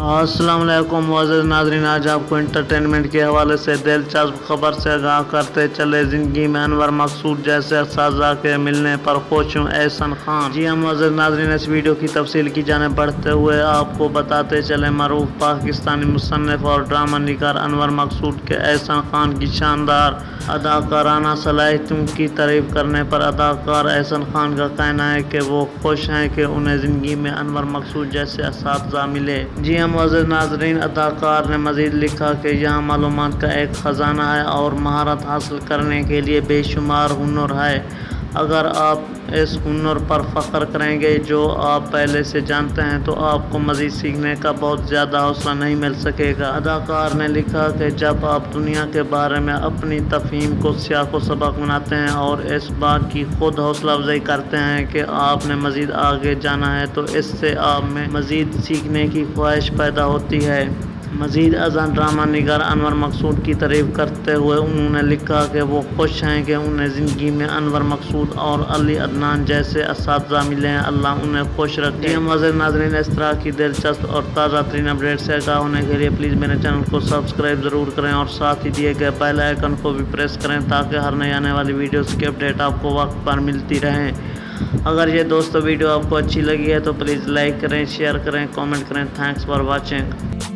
अस्सलाम वालेकुम मुअज़्ज़िज़ नाज़रीन, आज आपको एंटरटेनमेंट के हवाले से दिलचस्प खबर से आगाह करते चले। ज़िंदगी में अनवर मकसूद जैसे असातिज़ा के मिलने पर खुश हूँ एहसन खान। जी हाँ मुअज़्ज़िज़ नाज़रीन, इस वीडियो की तफसील की जानिब बढ़ते हुए आपको बताते चले, मरूफ पाकिस्तानी मुसन्निफ़ और ड्रामा निगार अनवर मकसूद के एहसन खान की शानदार अदाकाराना सलाहियतों की तारीफ़ करने पर अदाकार एहसन खान का कहना है कि वो खुश हैं कि उन्हें ज़िंदगी में अनवर मकसूद जैसे असातिज़ा मिले। जी हाँ मुअज़्ज़िज़ नाज़रीन, अदाकार ने मज़ीद लिखा कि यहाँ मालूमात का एक ख़जाना है और महारत हासिल करने के लिए बेशुमार हुनर है। अगर आप इस हुनर पर फ़ख्र करेंगे जो आप पहले से जानते हैं तो आपको मज़ीद सीखने का बहुत ज़्यादा हौसला नहीं मिल सकेगा। अदाकार ने लिखा कि जब आप दुनिया के बारे में अपनी तफ़हीम को सियाक़ व सबक बनाते हैं और इस बात की खुद हौसला अफजाई करते हैं कि आपने मज़ीद आगे जाना है, तो इससे आप में मज़ीद सीखने की ख्वाहिश पैदा होती है। मज़ीद अज़ान ड्रामा निगार अनवर मकसूद की तारीफ़ करते हुए उन्होंने लिखा कि वो खुश हैं कि उन्हें ज़िंदगी में अनवर मकसूद और अली अदनान जैसे असातिज़ा मिले हैं। अल्लाह उन्हें खुश रखे। मुअज़्ज़िज़ नाज़रीन, इस तरह की दिलचस्प और ताज़ा तरीन अपडेट से आगाह होने के लिए प्लीज़ मेरे चैनल को सब्सक्राइब ज़रूर करें और साथ ही दिए गए बेल आइकन को भी प्रेस करें ताकि हर नई आने वाली वीडियोज़ की अपडेट आपको वक्त पर मिलती रहें। अगर ये दोस्तों वीडियो आपको अच्छी लगी है तो प्लीज़ लाइक करें, शेयर करें, कमेंट करें। Thanks for watching.